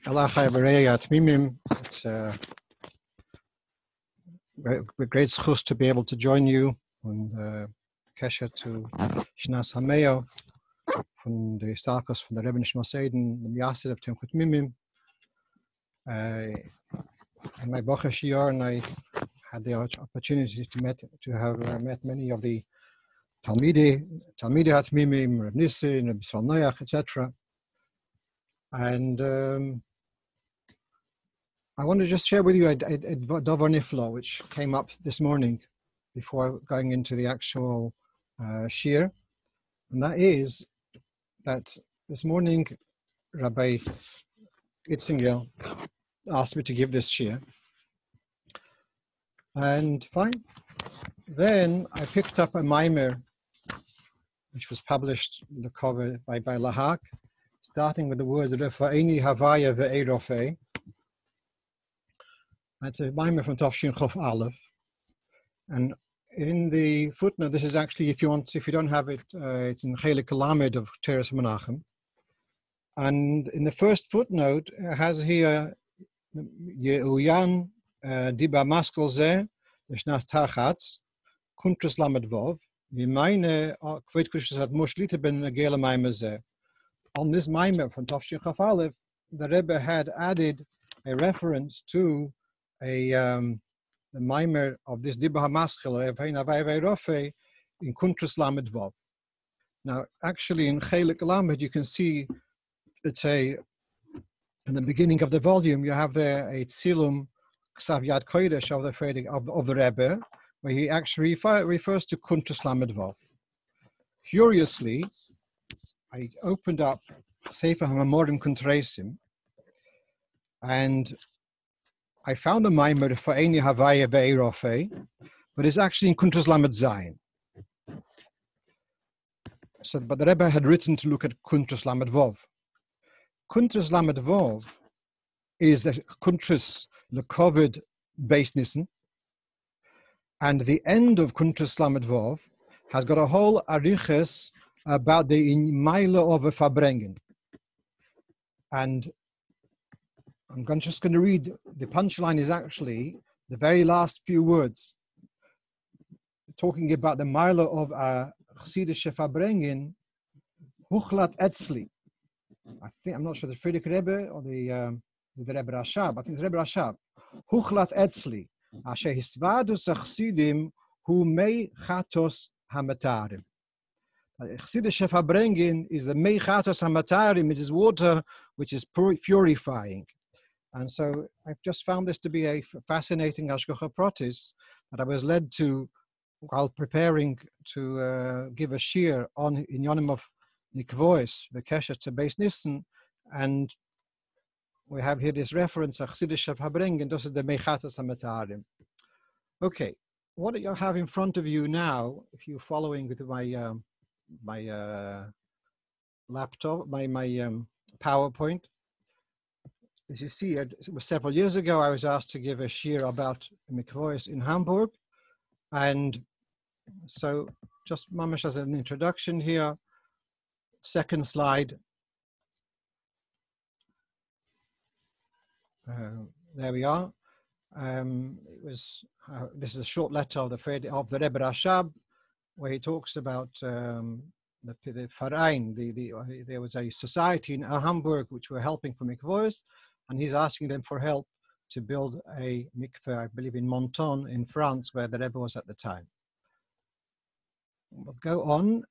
It's a great schus to be able to join you and Kesha to Shnas Hameo from the Sarkos from the Rebbe Nishmas Eden, the Miyasid of Timchut Mimim. In my Bocha Shior, and I had the opportunity to have met many of the Talmidei Hatmimim, Reb Nissin, Reb Yisrael Noach, etc. And I want to just share with you a Dover Nifla, which came up this morning before going into the actual Shir. And that is that this morning Rabbi Itzinger asked me to give this Shir. And fine. Then I picked up a Maimer, which was published in the cover by Lahak, starting with the words Refa'eni Havaya Ve'erofe. That's a Maimer from Tafshin Chof Aleph. And in the footnote, this is actually, if you don't have it, it's in Chelik Lamed of Teres Menachem. And in the first footnote, it has here Yehuyan Diba Maskel Ze, Shnas Tarchatz, Kuntras Lamed Vov, Vimeine Kveit Kushas hat Mushlite ben Nagela Maimer Ze. On this Maimer from Tafshin Chof Aleph, the Rebbe had added a reference to the Maimer of this Dibba HaMaschil, in Kuntras Lamed Vov. Now, actually, in Chelik Lamed, you can see, let's say, in the beginning of the volume, you have there a Tzilum Ksav Yad Kodesh of the Rebbe, where he actually refers to Kuntras Lamed Vov. Curiously, I opened up Sefer HaMamorim Kuntresim, and I found the Maimer Fa'eni Havaya Ve'erofe, but it's actually in Kuntras Lamed Zayin. So, but the Rebbe had written to look at Kuntras Lamed Vov. Kuntras Lamed Vov is the Kuntras Lekovid Beis Nissen, and the end of Kuntras Lamed Vov has got a whole ariches about the Meile of a Fabrengen. And I'm just going to read, the punchline is actually the very last few words, talking about the Meile of a Chassidische Fabrengen, Huchlat Etzli. I'm not sure the Friedrich Rebbe or the Rebbe Rashab. I think the Rebbe Rashab. Huchlat Etzli, Asher Hisvadus Chassidim Hu Mei Chatos Hamatarim. Chassidische Fabrengen is the Mei Chatos Hamatarim. It is water which is purifying. And so I've just found this to be a fascinating Hashgacha Pratis that I was led to while preparing to give a shir on in Yonim of Nikvois, the Kesha to Beis Nissen, and we have here this reference, Chassidische Fabrengen, this is the Mechatas HaMatarim. Okay, what you have in front of you now, if you're following with my laptop, my PowerPoint, as you see, it was several years ago, I was asked to give a shir about Mikvois in Hamburg. And so just mamash as an introduction here, second slide. There we are. This is a short letter of the Rebbe Rashab, where he talks about the Verein. There was a society in Hamburg which were helping for mikvahs, and he's asking them for help to build a mikveh, I believe in Menton in France, where the Rebbe was at the time. We'll go on.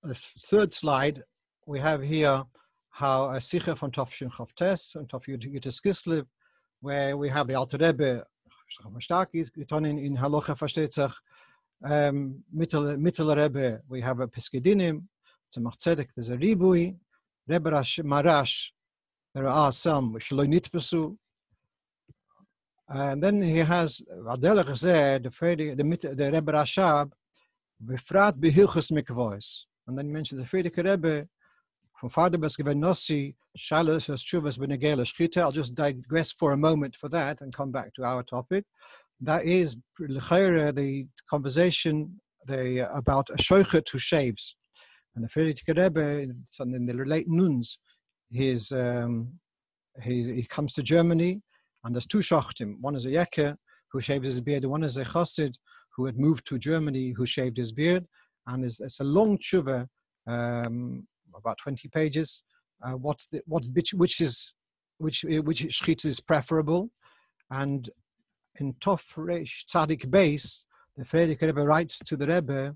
The third slide, we have here how a Sikha from Tafshin Chavtes and Taf Yutis Kislev, where we have the Alter Rebbe, in Halacha versteht sich, Mittel Rebbe, we have a Piskedinim, Tzemach Tzedek, there's a Ribui, Rebbe Marash, there are some which lo nitpesu. And then he has Adelech Zeh, the Rebbe Rashab, Befrat Behilchus Mikvois. And then he mentions the Friedrich Rebbe from Fardebes Gevenossi, Shalos Chuvas Benegela Shchita. I'll just digress for a moment for that and come back to our topic. That is the conversation about a shoichet who shaves. And the Friedrich Rebbe, and then the relate nuns, his he comes to Germany, and there's two shachtim. One is a Yekke who shaved his beard, and one is a chassid who had moved to Germany who shaved his beard. And it's a long tshuva, about 20 pages. Which shchita is preferable, and in Tov Reish Tzadik Beis, the Frierdiker Rebbe writes to the Rebbe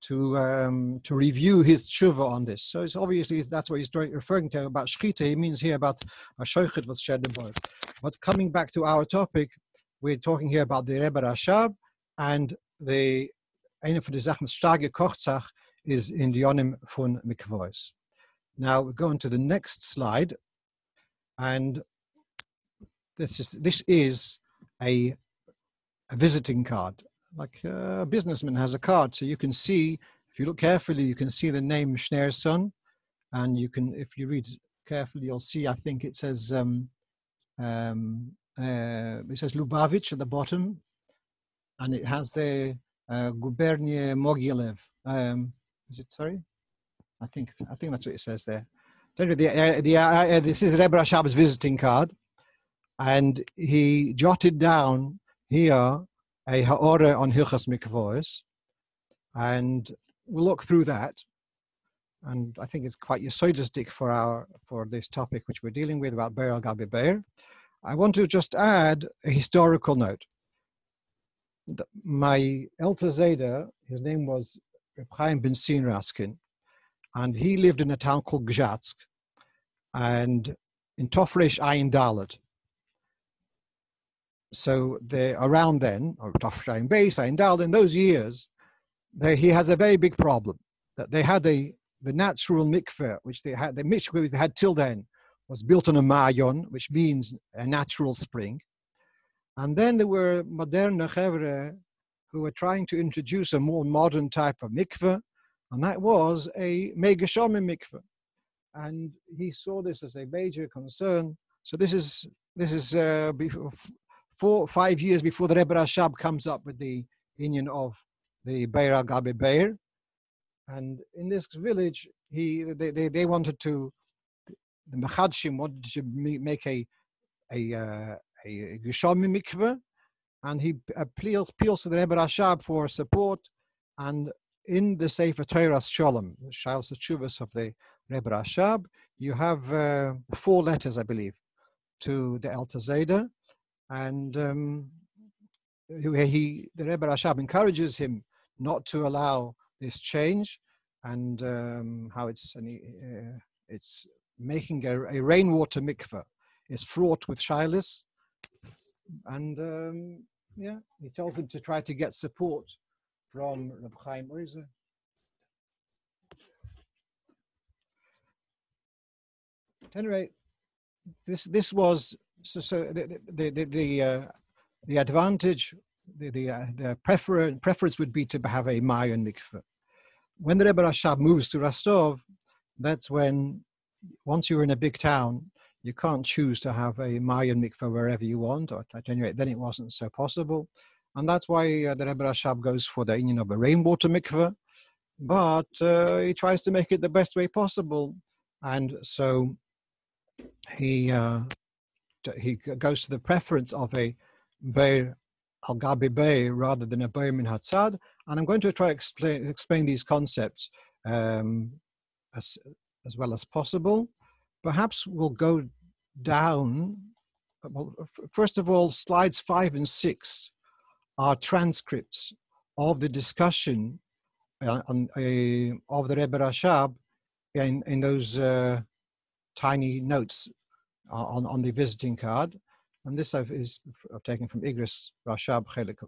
to review his tshuva on this. So it's obviously that's what he's referring to about shchita. He means here about a shoichet was shed above. But coming back to our topic, we're talking here about the Rebbe Rashab, and the eine von der Sachen starke Kochzach is in the Yonim von Mikvois. Now we go on to the next slide, and this is a visiting card. Like a businessman has a card, so you can see, if you look carefully, you can see the name Schneerson, and you can, if you read carefully, you'll see, I think it says Lubavitch at the bottom, and it has the Gubernie Mogilev. Is it, sorry? I think that's what it says there. This is Rebbe Rashab's visiting card, and he jotted down here a ha'ora on Hilchas Mikvois, and we'll look through that. And I think it's quite yesodistic for this topic which we're dealing with about Beir al Gabi Beir. I want to just add a historical note. My Elter Zeder, his name was Reb Chaim ben Sin Raskin, and he lived in a town called Gzhatsk, and in Tofresh Ayin Dalet. So around then, or Tofresh Ayin Beis, Ayin Dalet, in those years, he has a very big problem. That they had the natural mikveh, which the mikveh they had till then was built on a mayon, which means a natural spring. And then there were modern chevre who were trying to introduce a more modern type of mikveh, and that was a megashomim mikveh. And he saw this as a major concern. So this is 4-5 years before the Rebbe Rashab comes up with the union of the Beir al Gabi Beir. And in this village, they wanted to, the Mechadshim wanted to make a Geshomi mikveh, and he appeals to the Rebbe Rashab for support. And in the Sefer Torah Shalom, the Shalos Tshuvos of the Rebbe Rashab, you have 4 letters, I believe, to the Elter Zeder, and the Rebbe Rashab encourages him not to allow this change, and how it's making a rainwater mikveh is fraught with shilas, and he tells him to try to get support from Reb Chaim. Where is it? At any rate, this was the advantage, the preference would be to have a Mayan mikveh. When the Rebbe Rashab moves to Rostov, that's when, once you're in a big town, you can't choose to have a Mayan mikveh wherever you want, or at any rate, then it wasn't so possible. And that's why the Rebbe Rashab goes for the union of a rainwater mikveh, but he tries to make it the best way possible. And so he goes to the preference of a Beir al Gabi Beir rather than a Beir min Hatzad. And I'm going to try to explain these concepts as well as possible. Perhaps we'll go down. Well, first of all, slides 5 and 6 are transcripts of the discussion of the Rebbe Rashab in those tiny notes on the visiting card. And this is taken from Igris Rashab Chelik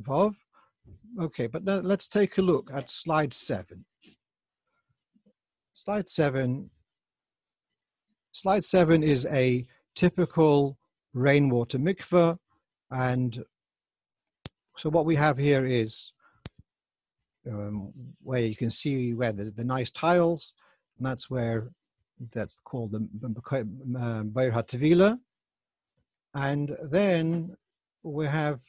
Vav. Okay, but now let's take a look at slide 7. Slide 7 is a typical rainwater mikveh, and so what we have here is where you can see where the nice tiles, and that's called the Beir HaTevila, and then we have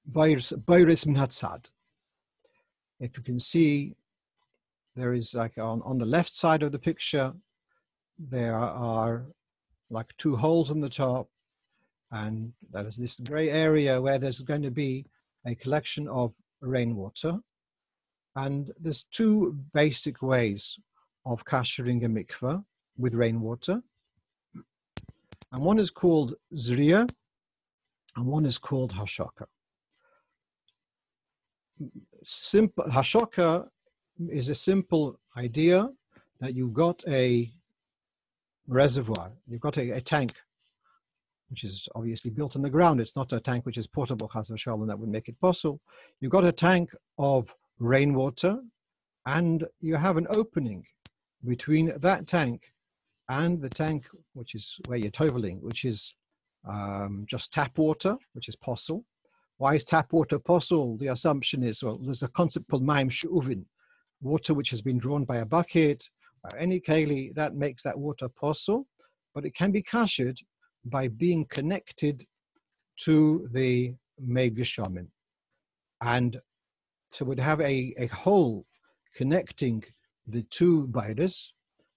Beiris min Hatzad. If you can see, there is like on the left side of the picture, there are like two holes on the top, and there's this gray area where there's going to be a collection of rainwater. And there's two basic ways of kashering a mikveh with rainwater. And one is called zriya, and one is called hashaka. Simple hashaka is a simple idea that you've got a reservoir, you've got a tank, which is obviously built in the ground. It's not a tank which is portable, chas v'shalom, that would make it possible. You've got a tank of rainwater, and you have an opening between that tank and the tank, which is where you're toveling, which is just tap water, which is possible. Why is tap water possible? The assumption is, well, there's a concept called mayim she'uvin, water which has been drawn by a bucket or any keli, that makes that water possible, but it can be kashered by being connected to the mei geshamim. And so we'd have a hole connecting the two beiros,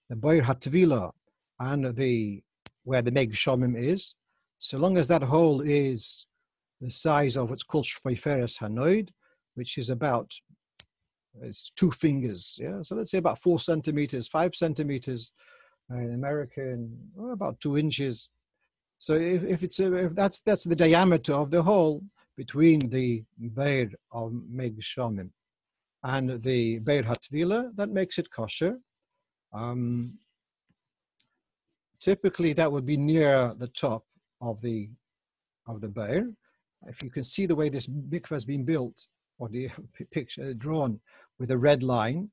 the beir hatvila and where the mei geshamim is. So long as that hole is the size of what's called shveiferes hanoid, which is about, it's 2 fingers, yeah. So let's say about 4 centimeters, 5 centimeters, in American, about 2 inches. So if that's the diameter of the hole between the beir of mei geshamim and the beir hatvila, that makes it kosher. Typically, that would be near the top of the beir. If you can see the way this mikveh has been built, or the picture drawn with a red line,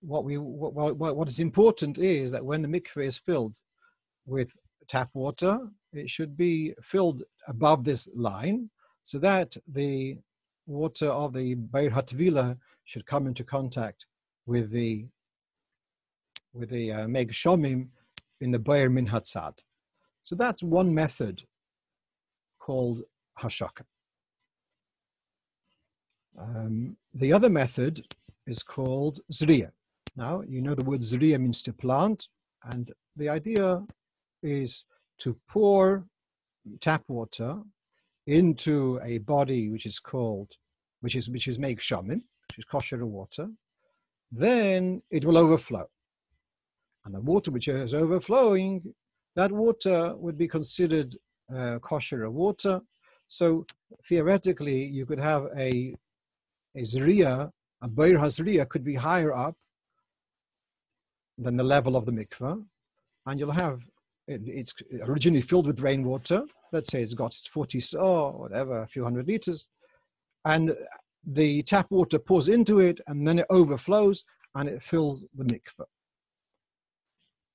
what is important is that when the mikveh is filled with tap water, it should be filled above this line, so that the water of the beir hatvila should come into contact with the mei geshamim in the beir min hatzad. So that's one method called hashaka. The other method is called zriya. Now, you know the word zriya means to plant, and the idea is to pour tap water into a body which is mei geshamim, which is kosher water. Then it will overflow, and the water which is overflowing, that water would be considered kosher water. So theoretically, you could have a zriya, a beir hazriya could be higher up than the level of the mikveh, and you'll have, it's originally filled with rainwater. Let's say it's got 40 or whatever, a few hundred liters, and the tap water pours into it, and then it overflows and it fills the mikveh.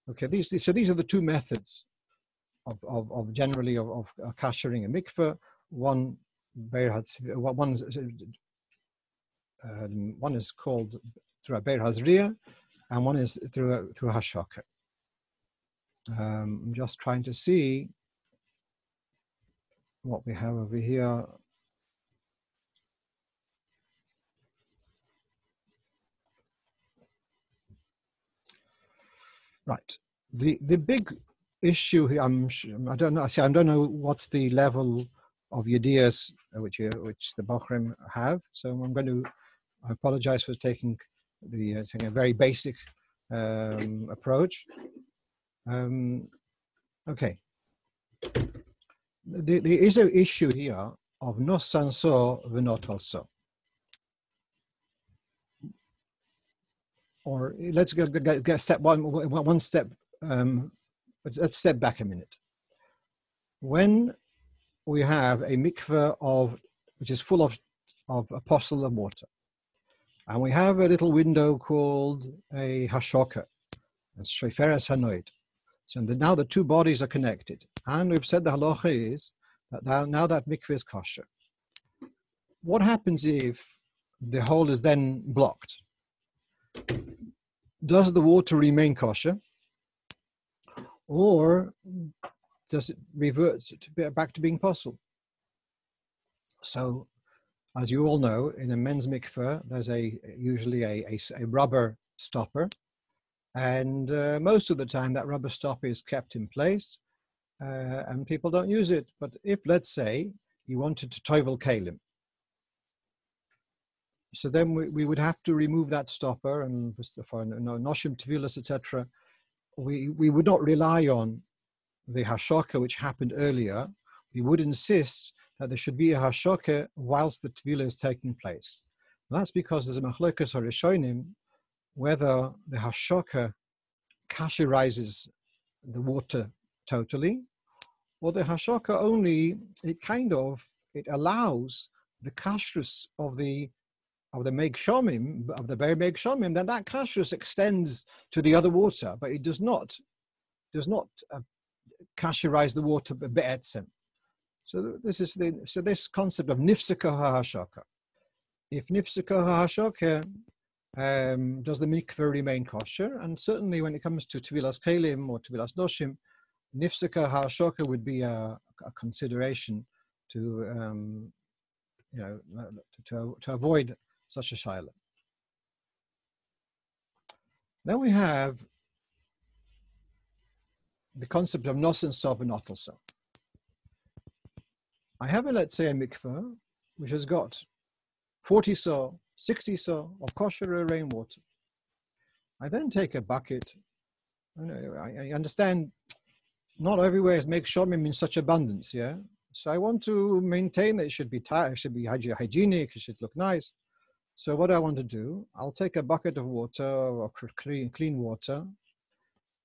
Okay, so these are the two methods of generally of kashering a mikveh. One is called through a beir hazriya, and one is through hashaka. I'm just trying to see what we have over here. Right. The big issue here, I don't know what's the level of ideas which the Bochrim have. So I apologize for taking a very basic approach. Okay. There is an issue here of no sanso v'not also. Or let's get step one step. Let's step back a minute. When we have a mikveh which is full of a parcel of water, and we have a little window called a hashoka, a shveiferes hanoid. So now the two bodies are connected, and we've said the halacha is that now that mikveh is kosher. What happens if the hole is then blocked? Does the water remain kosher, or does it revert back to being possible? So As you all know, in a men's mikveh, there's usually a rubber stopper. And most of the time that rubber stopper is kept in place and people don't use it. But if, let's say, you wanted to toivel kalim, so then we would have to remove that stopper, and for noshim, tevilas, etc. We would not rely on the hashoka which happened earlier. We would insist that there should be a hashoka whilst the tevilah is taking place. And that's because there's a machlokas harishonim whether the hashoka kasherizes the water totally, or the hashoka only it allows the kashrus of the meg shomim, of the very meg shomim, that kashrus extends to the other water, but it does not kasherize the water be'etzem. So this concept of nifseka ha'hashoka. If nifseka ha'hashoka, does the mikveh remain kosher? And certainly when it comes to tevilas kelim or tevilas doshim, nifseka ha'hashoka would be a consideration to avoid such a shaila. Then we have the concept of nos and sov and not also. I have, let's say, a mikveh which has got 40 saw, 60 saw of kosher rainwater. I then take a bucket. I understand not everywhere is make shomim in such abundance, yeah? So I want to maintain that it should be hygienic, it should look nice. So what I want to do, I'll take a bucket of water, or clean water,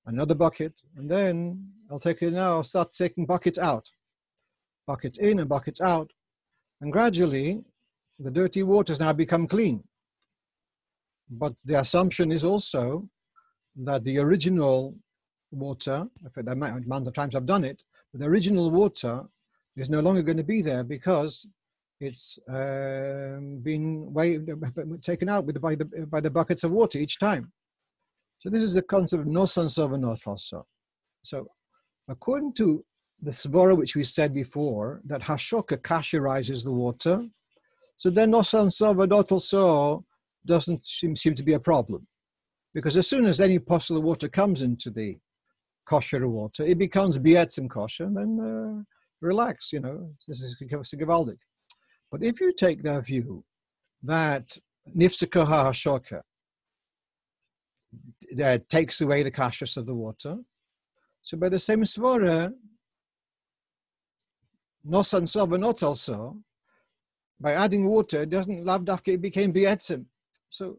another bucket, and then I'll start taking buckets out. Buckets in and buckets out. And gradually, the dirty waters now become clean. But the assumption is also that the original water, for the amount of times I've done it, the original water is no longer going to be there because it's been taken out by the buckets of water each time. So this is the concept of nosan sov and not also. So according to the svara which we said before, that hashoka kasherizes the water, so then nosan sov and not also doesn't seem to be a problem. Because as soon as any possible water comes into the kosher water, it becomes bietzim kosher, and then relax, this is gewaldig. But if you take the view that nifseka ha'hashoka takes away the kashrus of the water, so by the same svara, nosan sov and not also, by adding water, it doesn't lavdafke, it became bietzim. So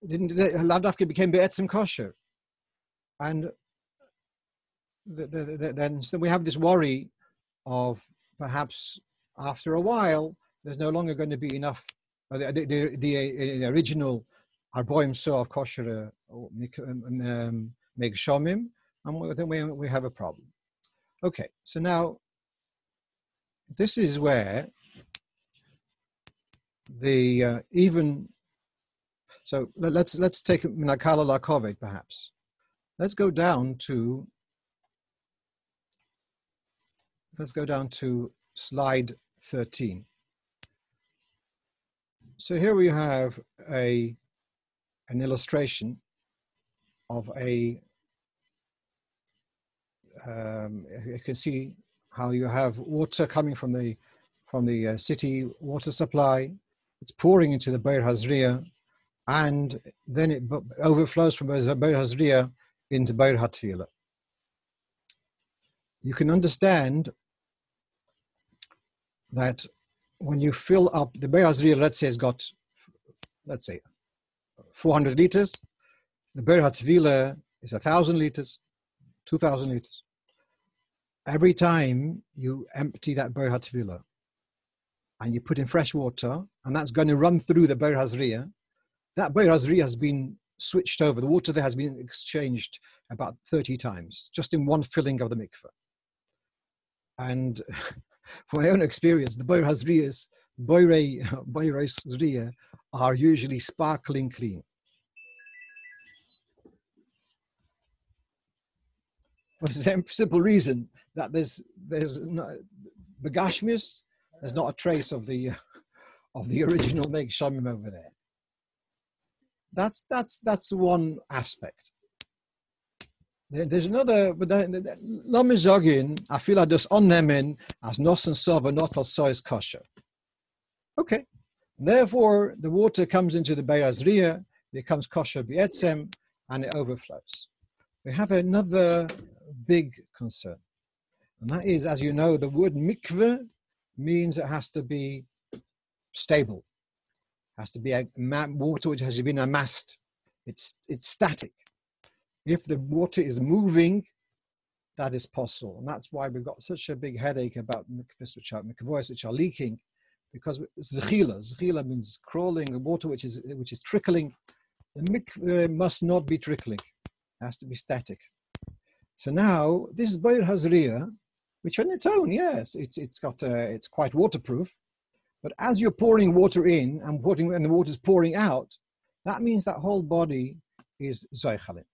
lavdafke became bietzim kosher. And then so we have this worry of perhaps after a while, there's no longer going to be enough. The original arboim so of kosher meg shomim, and then we have a problem. Okay, so now this is where the so let's take minakala lakovet perhaps. Let's go down to slide 13. So here we have an illustration of you can see how you have water coming from the city water supply. It's pouring into the Beir Hazriya, and then it overflows from Beir Hazriya into Beir HaTefillah. You can understand that when you fill up the Beir Hazriya, let's say, has got, 400 liters. The Beir HaTefillah is 1,000 liters, 2,000 liters. Every time you empty that Beir HaTefillah and you put in fresh water, and that's going to run through the Beir Hazriya, that Beir Hazriya has been switched over. The water there has been exchanged about 30 times, just in one filling of the mikveh. And from my own experience, the Beir Hazriyas, Beir are usually sparkling clean. For the simple reason that there's no begashmius, there's not a trace of the of the original Meg Shamim over there. That's one aspect. There's another, but Lamizogin, I feel like just onnemen as nos and sova not also is kosher. Okay. Therefore, the water comes into the Be'er Hazriya, becomes kosher b'etzem, and it overflows. We have another big concern, and that is, as you know, the word mikveh means it has to be stable. It has to be water which has been amassed. It's static. If the water is moving, that is possible, and that's why we've got such a big headache about mikvahs which are leaking, because zechila means crawling, the water which is trickling. The mikveh must not be trickling; it has to be static. So now this is Be'er Hazriya, which on its own, yes, it's quite waterproof. But as you're pouring water in and the water is pouring out, that means that whole body is zoichalin.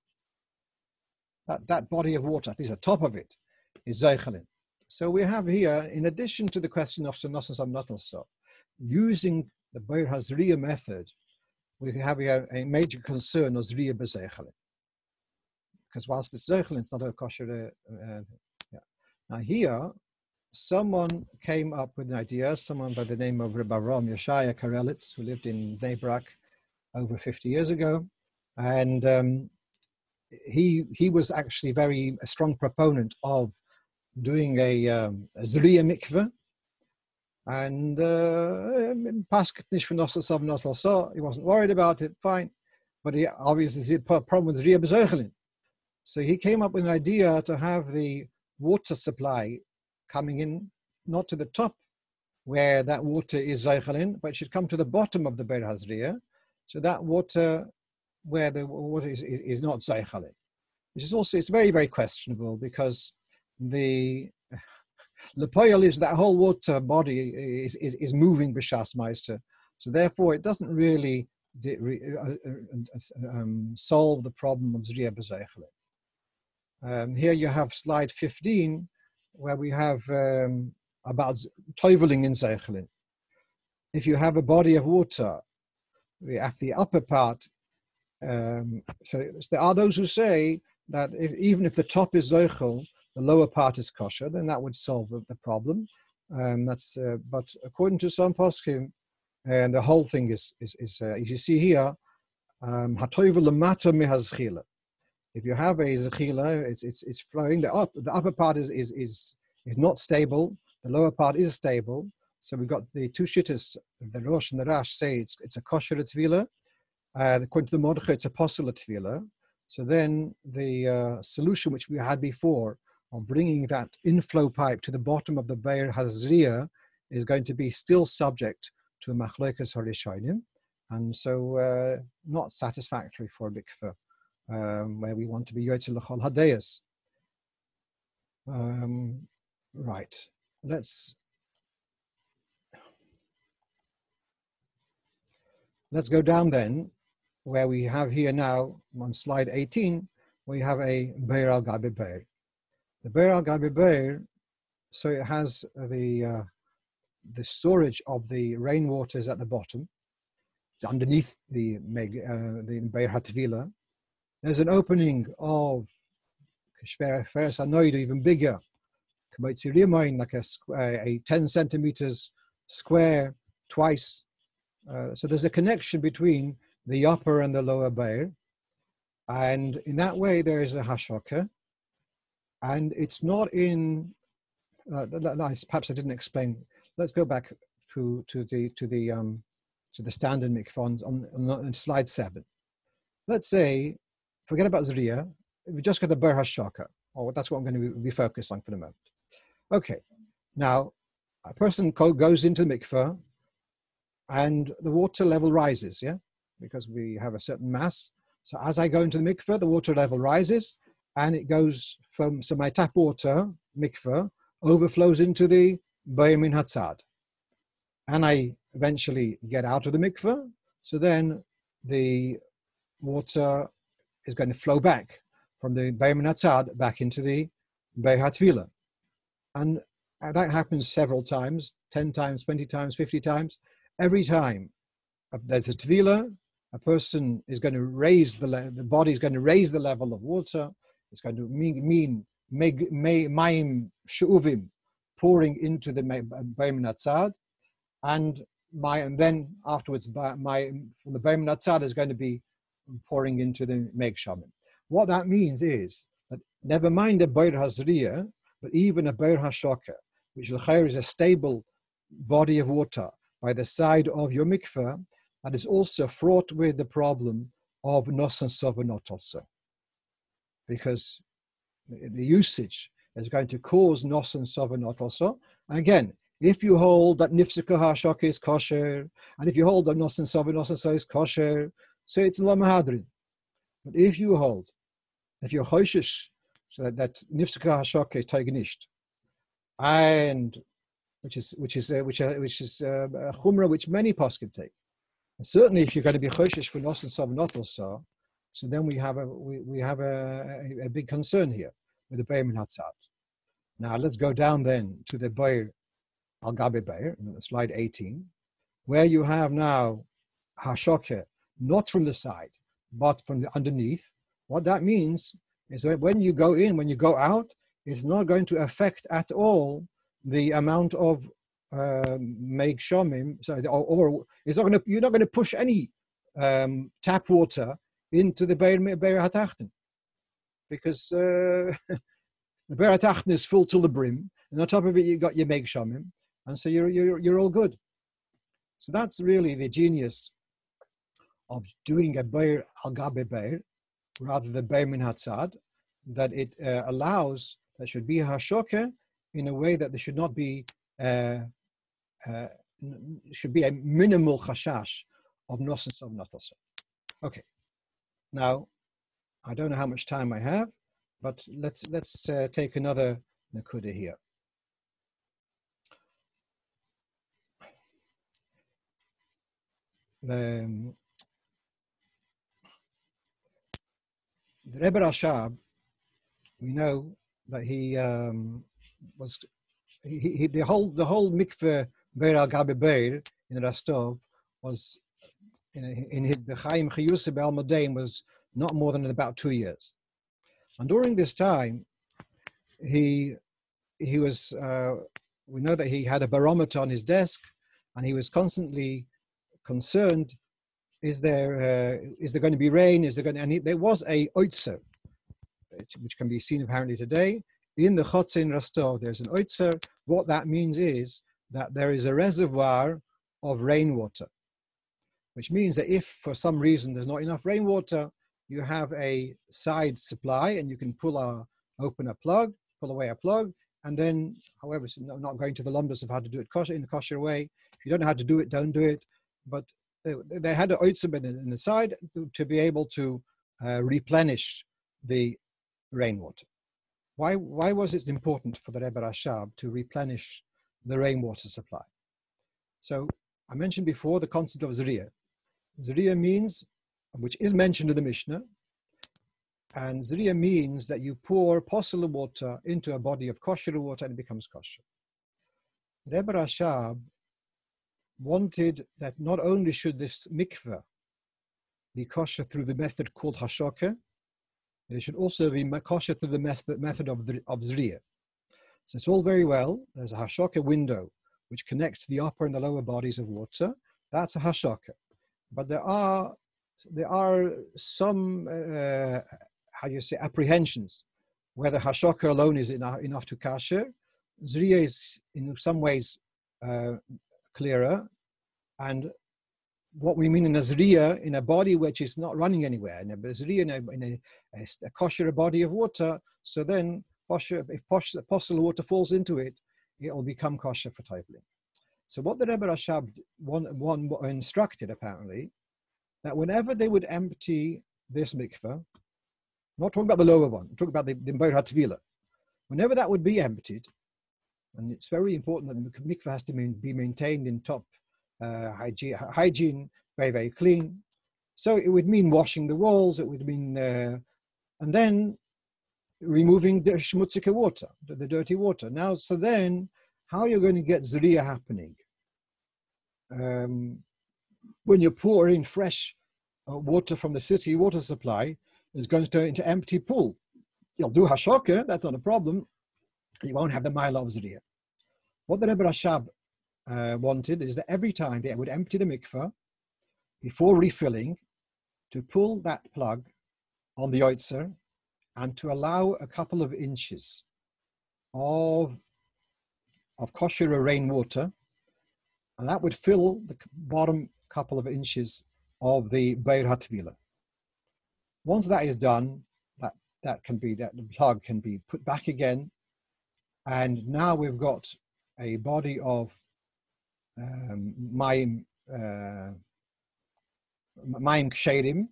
That body of water, at least the top of it, is zoichalin. So we have here, in addition to the question of sonos and not also, using the Be'er Hazriya method, we have here a major concern of zriya b'zoichalin. Because whilst it's zoichalin, it's not a kosher. Yeah. Now here, someone came up with an idea, someone by the name of Rabbi Ram Yeshaya Karelitz, who lived in Bnei Brak over 50 years ago. And he was actually a strong proponent of doing a Zriya mikveh. And he wasn't worried about it, fine. But he obviously had a problem with Zriya b'zoichalin. So he came up with an idea to have the water supply coming in, not to the top where that water is zoichalin, but it should come to the bottom of the Be'er Hazriya. So that water, where the water is not zoichalin, which is also, it's very, very questionable, because the poil is that whole water body is moving b'shas meiser. So therefore, it doesn't really solve the problem of zriya b'zoichalin. Here you have slide 15, where we have about toiveling in zoichalin. If you have a body of water, at the upper part, so there are those who say that even if the top is zoichel, the lower part is kosher, then that would solve the problem. But according to some poskim, the whole thing is you see here, hatoivel lemata mehazchila. If you have a zechila, it's flowing. The upper part is not stable. The lower part is stable. So we've got the two shittas, the Rosh and the Rash, say it's a kosher tefillah. According to the Mordechai, it's a posel tefillah. So then the solution which we had before of bringing that inflow pipe to the bottom of the Be'er Hazriya is going to be still subject to a machlokas harishonim, and so not satisfactory for a mikveh. Where we want to be yotze l'chol hadeyas. Right. Let's go down then, where we have here now on slide 18, we have a be'er al gabi be'er. The be'er al gabi be'er, so it has the storage of the rainwaters at the bottom. It's underneath the be'er hatevila. There's an opening of Shveres Hanoid, even bigger, like a 10 centimeters square twice. So there's a connection between the upper and the lower Be'er. And in that way, there is a hashaka. And it's not in, perhaps I didn't explain. Let's go back to the standard mikvahs on slide 7. Let's say, forget about Zriya, we just got the Ber Hashaka, or that's what I'm going to be focused on for the moment. Okay, now a person goes into the mikveh and the water level rises, yeah? Because we have a certain mass. So as I go into the mikveh, the water level rises and it goes from, so my tap water, mikveh, overflows into the Be'er Min Hatzad. And I eventually get out of the mikveh, so then the water is going to flow back from the Be'er Min Hatzad back into the Be'er HaTvila. And that happens several times, 10 times, 20 times, 50 times. every time there's a tvila, a person is going to raise the body is going to raise the level of water. It's going to mean mayim she'uvim pouring into the Beim Natzad, and then afterwards from the Beim Natzad is going to be pouring into the Meg Shamim. What that means is that never mind a Beir Hazriya, but even a Beir Hashoka, which is a stable body of water by the side of your mikveh, that is also fraught with the problem of nos and sovanot also. Because the usage is going to cause nos and sovanot also. And again, if you hold that nifsika hashoka is kosher, and if you hold that nos and sovanot also is kosher, so it's lamahadrin. But if you hold, if you're choishish, so that nifsika hashoka is taiganisht, and which is a chumrah which many poskim take. And certainly, if you're going to be choshish for nos and sovanot also, so then we have a big concern here with the Beir Natzad. Now let's go down then to the Beir al Gabe Beir, slide 18, where you have now hashoka not from the side but from the underneath. What that means is that when you go in, when you go out, it's not going to affect at all the amount of Meg Shomim, or it's not going to, you're not going to push any tap water into the Beir HaTachten, because the Beir HaTachten is full till the brim, and on top of it you got your Meg Shomim, and so you're all good. So that's really the genius of doing a Beir al Gabe Beir rather than Beir Min Hatzad, that it allows, there should be a hashoka in a way that there should not be should be a minimal chashash of nos and sovanot also. Okay, now I don't know how much time I have, but let's take another nakuda here. The Rebbe Rashab, we know that he was the whole mikveh Beir al Gabe Beir in Rostov was in his B'chaim Chiyusa Be'al Modeim was not more than about 2 years, and during this time he was we know that he had a barometer on his desk, and he was constantly concerned: is there going to be rain? There was a oitzer, which can be seen apparently today in the Chotze in Rostov. There's an oitzer. What that means is that there is a reservoir of rainwater, which means that if for some reason there's not enough rainwater, you have a side supply, and you can pull away a plug, and then, however, it's not going to the lumbus of how to do it in a kosher way. If you don't know how to do it, don't do it. But they had an oitzer in the side to be able to replenish the rainwater. Why was it important for the Rebbe Rashab to replenish the rainwater supply? So I mentioned before the concept of zriya. Zriya means, which is mentioned in the Mishnah, and zriya means that you pour possible water into a body of kosher water and it becomes kosher. The Rebbe Rashab wanted that not only should this mikveh be kosher through the method called hashoka, it should also be kosher through the method of zriya. So it's all very well. There's a hashoka window which connects the upper and the lower bodies of water. That's a hashoka. But there are some apprehensions whether hashoka alone is enough to kasher. Zriya is in some ways clearer, and what we mean in a zriya, in a body which is not running anywhere, in a zriya, in a kosher body of water, so then if possible water falls into it, it will become kosher for tabling. So what the Rebbe Rashab instructed, apparently, that whenever they would empty this mikveh, not talking about the lower one, talking about the Beir HaTvila, whenever that would be emptied, and it's very important that the mikveh has to be maintained in top hygiene, very, very clean. So it would mean washing the walls, it would mean, and then removing the shmutzike water, the dirty water. Now, so then, how are you going to get zriya happening? when you pour in fresh water from the city water supply, it's going to turn into empty pool. You'll do hashoka, that's not a problem. You won't have the mile of zriya. What the Rebbe Rashab wanted is that every time they would empty the mikveh, before refilling, to pull that plug on the oitzer and to allow a couple of inches of kosher rainwater, and that would fill the bottom couple of inches of the Beir HaTvila. Once that is done, that the plug can be put back again, and now we've got a body of mayim ksherim,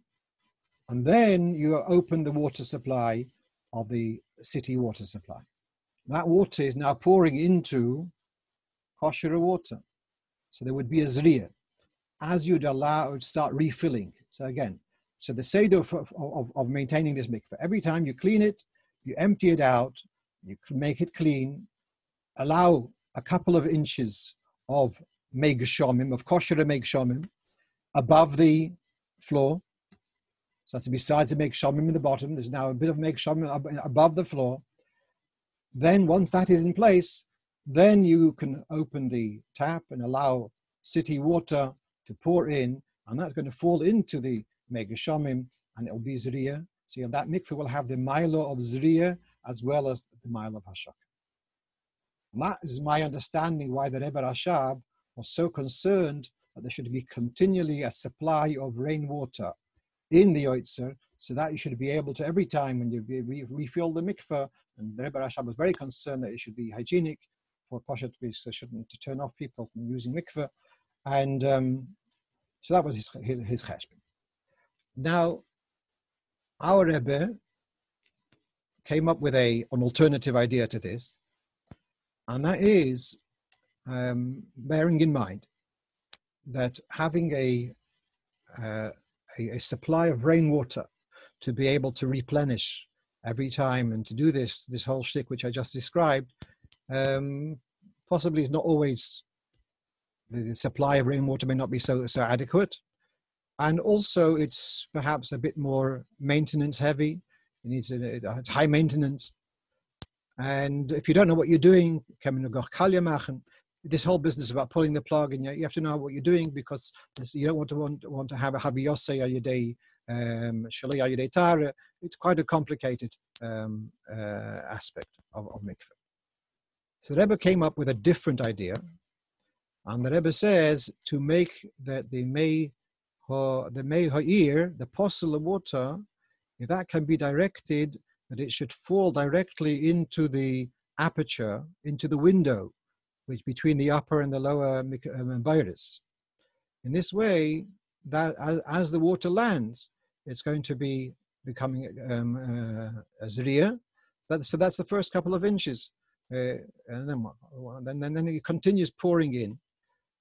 and then you open the water supply of the city water supply. That water is now pouring into kosher water. So there would be a zriya as you'd start refilling. So again, so the seder of maintaining this mikveh, every time you clean it, you empty it out, you make it clean, allow a couple of inches of mei geshomim, of kosher mei geshomim, above the floor. So that's besides the mei geshomim in the bottom, there's now a bit of mei geshomim above the floor. Then once that is in place, then you can open the tap and allow city water to pour in, and that's going to fall into the mei geshomim, and it will be zriya. So that mikveh will have the milo of zriya as well as the milo of hashak. And that is my understanding why the Rebbe Rashab was so concerned that there should be continually a supply of rainwater in the oitzer, so that you should be able to, every time when you refill the mikveh, and the Rebbe Rashab was very concerned that it should be hygienic for Pashat, so shouldn't to turn off people from using mikveh, and so that was his cheshbon. Now, our Rebbe came up with an alternative idea to this, and that is bearing in mind that having a supply of rainwater to be able to replenish every time and to do this whole shtick which I just described, possibly is not always, the supply of rainwater may not be so adequate, and also it's perhaps a bit more maintenance heavy. It's high maintenance, and if you don't know what you're doing, this whole business about pulling the plug, and you have to know what you're doing, because you don't want to have a habiyosei ayidei shalei ayidei tara. It's quite a complicated aspect of mikveh. So the Rebbe came up with a different idea, and the Rebbe says to make that the mei ha'ir, the posel of water, if that can be directed, that it should fall directly into the aperture, into the window, which between the upper and the lower beiris. In this way, that as the water lands, it's going to be becoming a zriya. So that's the first couple of inches, and then it continues pouring in,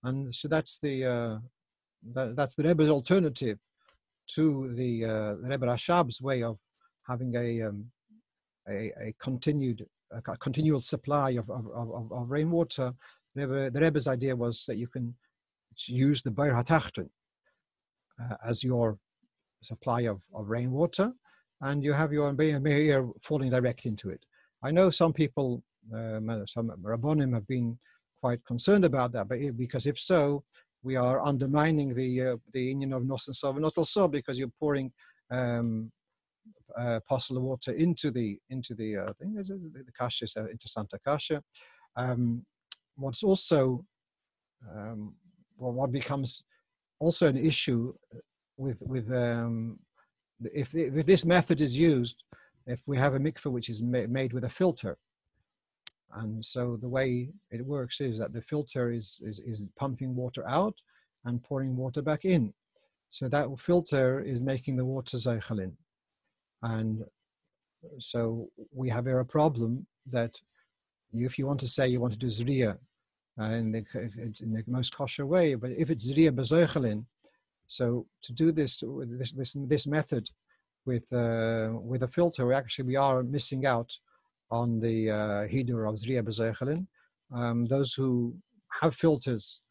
and so that's the Rebbe's alternative to the Rebbe Rashab's way of having a continual supply of rainwater. The Rebbe's idea was that you can use the Beir HaTachtun as your supply of rainwater, and you have your Meir falling direct into it. I know some people, some Rabbonim have been quite concerned about that, but because if so, we are undermining the union of Nos and Sov and Not also, because you're pouring posel water into the thing. The kasha is into Santa Kasha. What's also what becomes also an issue with if this method is used, if we have a mikveh which is made with a filter, and so the way it works is that the filter is pumping water out and pouring water back in. So that filter is making the water zeichelin. And so we have here a problem that if you want to say you want to do zriya in the most kosher way, but if it's zriya b'zeichelin, so to do this method with a filter, we are missing out on the hidur of zriya b'zeichelin. Those who have filters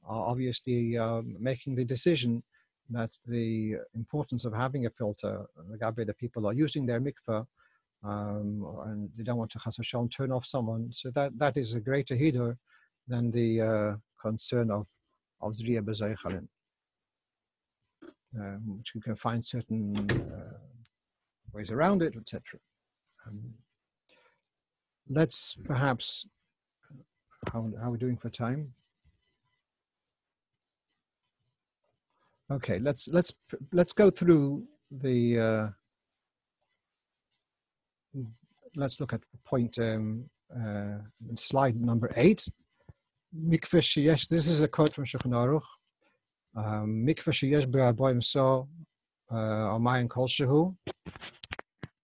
are obviously making the decision that the importance of having a filter, the people are using their mikveh, and they don't want to chas v'shalom turn off someone. So that is a greater header than the concern of Zriya b'Zaychalin, which you can find certain ways around it, etc. Let's perhaps, how are we doing for time? Okay, let's go through the. Let's look at point slide number 8. Mikveh sheyesh. This is a quote from Shulchan Aruch. Mikveh sheyesh be'arboim so amayin kol shehu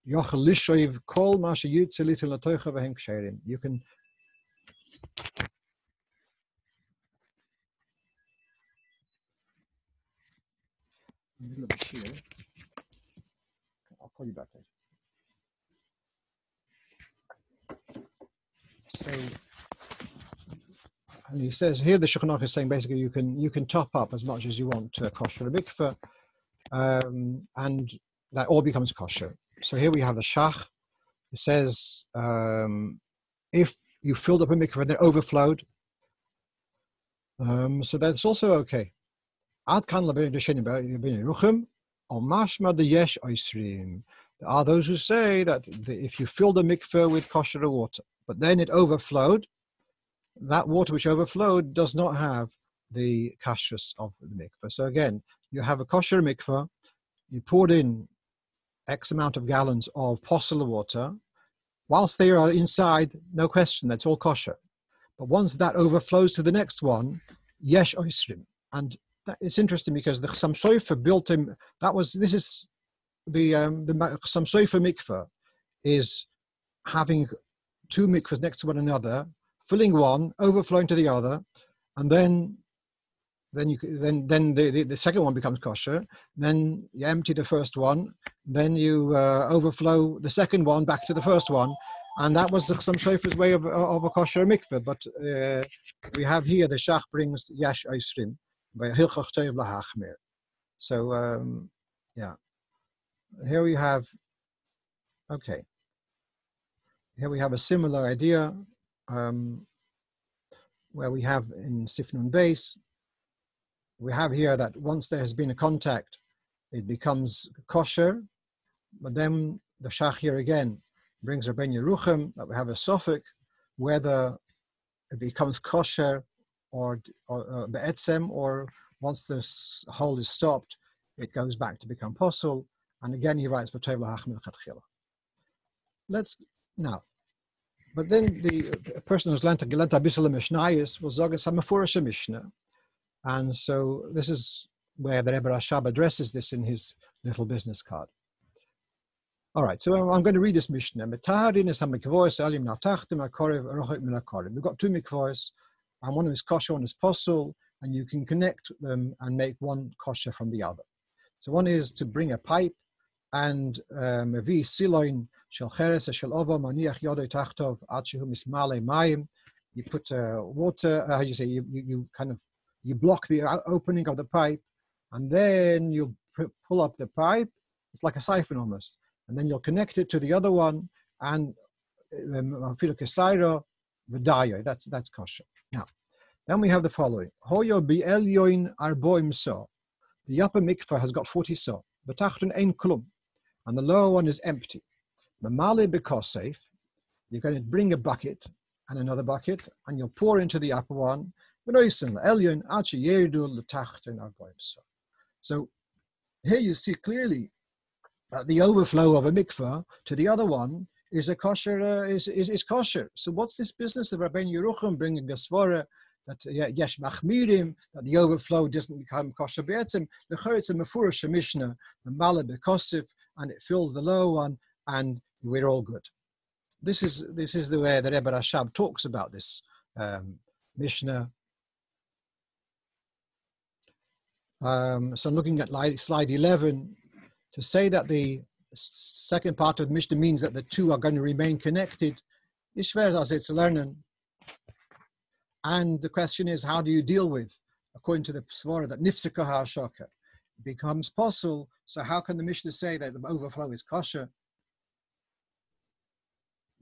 yochel lishoiv kol ma sheyutze litil latoicha v'hem ksherim. You can. I'll call you back later. So, and he says here the Shulchan Aruch is saying basically you can top up as much as you want to kosher a mikveh, and that all becomes kosher. So here we have the shach. It says if you filled up a mikveh and it overflowed, so that's also okay. Ad kan ruchim or mashma de yesh oisrim. There are those who say that if you filled a mikveh with kosher water, but then it overflowed, that water which overflowed does not have the kashrus of the mikveh. So again, you have a kosher mikveh, you poured in X amount of gallons of possible water. Whilst they are inside, no question, that's all kosher. But once that overflows to the next one, yesh oisrim. And it's interesting because the Chassam Sofer built him, this is the Chassam Sofer mikveh is having two mikvahs next to one another, filling one, overflowing to the other, and then the second one becomes kosher. Then you empty the first one, then you overflow the second one back to the first one, and that was the Chassam Sofer's way of a kosher mikveh. But we have here the Shach brings Yash Oisrim by Hilchach Tov Lahachmir. So yeah, here we have Here we have a similar idea where we have in Sifnun base, we have here that once there has been a contact, it becomes kosher, but then the Shach here again brings Rabbein Yeruchim that we have a suffix whether it becomes kosher or be'etzem, or once the hole is stopped, it goes back to become possul. And again, he writes for Tov Lahachmir Chatchila. But then the person who's learned Abisal Mishnayis will sagen Samafurish Mishnah. And so this is where the Rebbe Rashab addresses this in his little business card. All right, so I'm going to read this Mishnah. We've got two mikvahs, and one is kosher, one is possul, and you can connect them and make one kosher from the other. So one is to bring a pipe and mevi siloin shel cheres shel ova maniach yodei tachtov ad shehu mismale mayim. You put water. You block the opening of the pipe, and then you pull up the pipe. It's like a siphon almost, and then you'll connect it to the other one, and that's kosher. Now, then we have the following: Hoyo bi'elyoin arboim so. The upper mikveh has got 40 so. B'tachtun ein klum, and the lower one is empty. Mamale b'kosef. You're going to bring a bucket and another bucket, and you'll pour into the upper one. So here you see clearly that the overflow of a mikveh to the other one is a kosher. Is kosher. So what's this business of Rabbein Yeruchim bringing a svara that yesh machmirim, that the overflow doesn't become kosher be'etzim? The it's a mefurish mishnah, the mala bekosif, and it fills the lower one, and we're all good. This is the way that Rebbe Rashab talks about this mishnah. So looking at slide 11, to say that the second part of Mishnah means that the two are going to remain connected, is schwer as it's learning. And the question is, how do you deal with according to the Svara, that nifsika ha'ashaka becomes possible. So how can the Mishnah say that the overflow is kosher?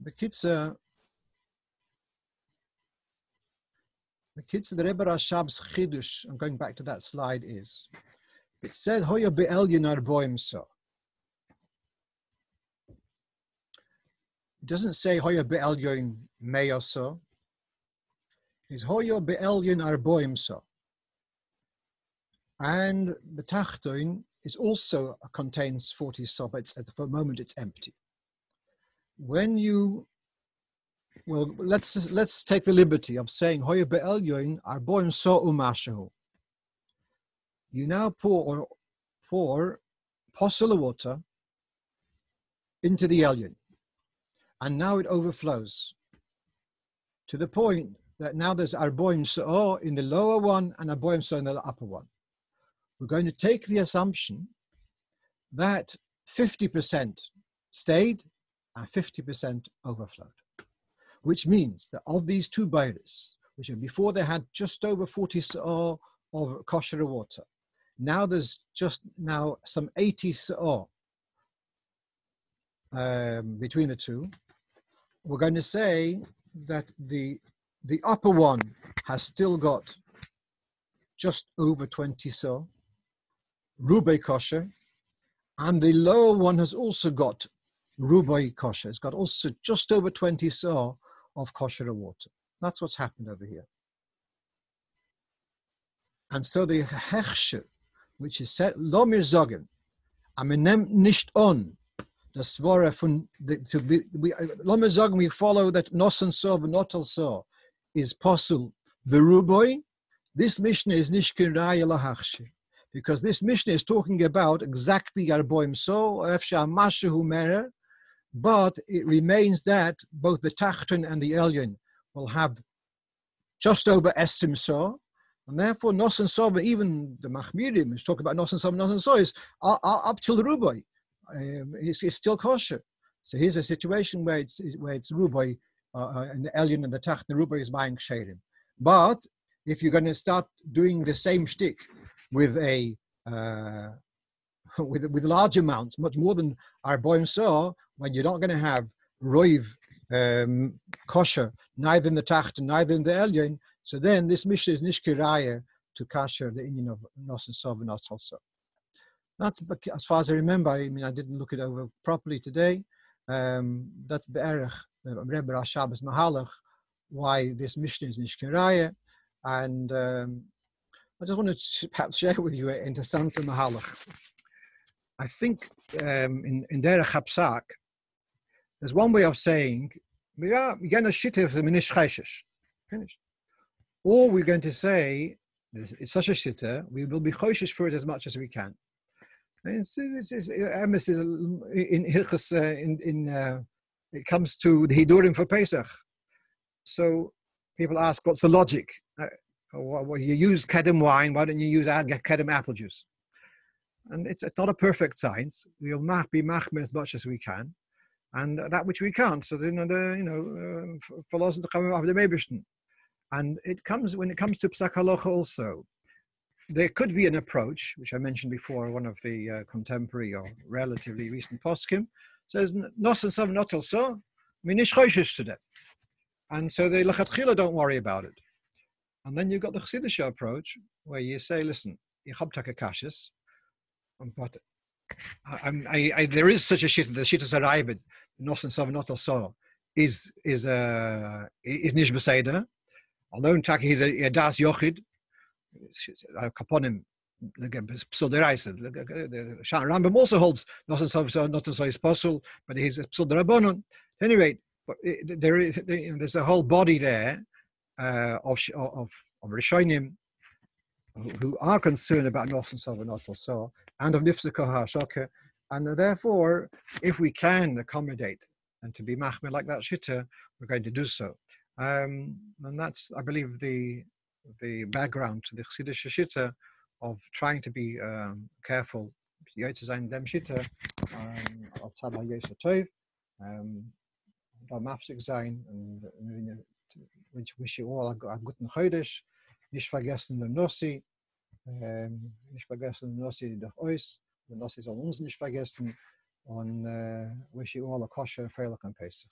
The Rebbe Rashab's chidush, I'm going back to that slide, is it said hoya be'elyon arboim so. It doesn't say hoya be'elyon meyo so. It's hoya be'elyon arboim so. And the tachtoin is also contains 40 so, but at the moment it's empty. When you, well, let's take the liberty of saying hoya be'elyon arboim so umashahu. You now pour possible water into the elyon, and now it overflows to the point that now there's arboim so in the lower one and arboim so in the upper one. We're going to take the assumption that 50% stayed and 50% overflowed, which means that of these two bairis, which before they had just over 40 sa'ah of kosher water, now there's just now some 80 sa'ah between the two. We're going to say that the upper one has still got just over 20 sa'ah, rubai kosher, and the lower one has also got rubai kosher. It's got also just over 20 sa'ah of kosher water. That's what's happened over here. And so the hechsher, which is set lo mir sagen, amenem nicht on, das Svara von lo mir sagen, we follow that nosen so v'notel so is possible beruboi. This Mishnah is nicht kiraya lahachsher, because this Mishnah is talking about exactly arboim so efsha mashehu merer, but it remains that both the tachton and the elyon will have just over estim so. And therefore, nos and sova, even the machmirim is talking about nos and sova is up till the rubai. It's still kosher. So here's a situation where it's rubai and the elyon and the tacht, the rubai is buying ksherim. But if you're going to start doing the same shtick with a with large amounts, much more than arboim so, when you're not going to have roiv kosher, neither in the tacht, neither in the elyon. So then this Mishnah is nishkiraya to kasher the union of nos and sov and not also. That's, as far as I remember, I mean, I didn't look it over properly today. That's be'erech, Rebbe Rashab's mahalach, why this Mishnah is nishkiraya. And I just want to perhaps share with you an interessant mahalach. I think in derech hapsak, there's one way of saying, we're going to shitter the minish chayshish. Finished. Or we're going to say, it's such a shitter, we will be choishish for it as much as we can. It comes to the hidurim for Pesach. So people ask, what's the logic? Well, you use kedem wine, why don't you use kedem apple juice? And it's not a perfect science. We'll be machmir as much as we can, and that which we can't. So philosophers come of the Mebishten. And when it comes to psak halacha also, there could be an approach, which I mentioned before, one of the contemporary or relatively recent poskim, says, nos and sav not also, minish choishish to them. And so the lechatchila don't worry about it. And then you've got the chassidish approach, where you say, listen, ich hab takakashis, but there is such a shit, the shittas arayvid, nos and sav not also, is nish beseder. Although in Taki he's a das yochid, kaponim, psul deraisa. Rambam also holds not so is possible, but he's a psul derabonon. At any rate, there's a whole body there of Rishonim who are concerned about nos and so not also, and of nifsika ha'ashaka, and therefore, if we can accommodate and to be machmir like that shitta, we're going to do so. And that's, I believe, the background to the Chassidish Shitta of trying to be careful. Yotzei dem Shitta, outside Yosef Tov, da mafsik sein, and wish you all a guten Chodesh, Nicht vergessen den Nossi. Nicht vergessen den Nossi durch uns. Den Nossi soll uns nicht vergessen. Und wish you all a kosher and freilich and Pesach.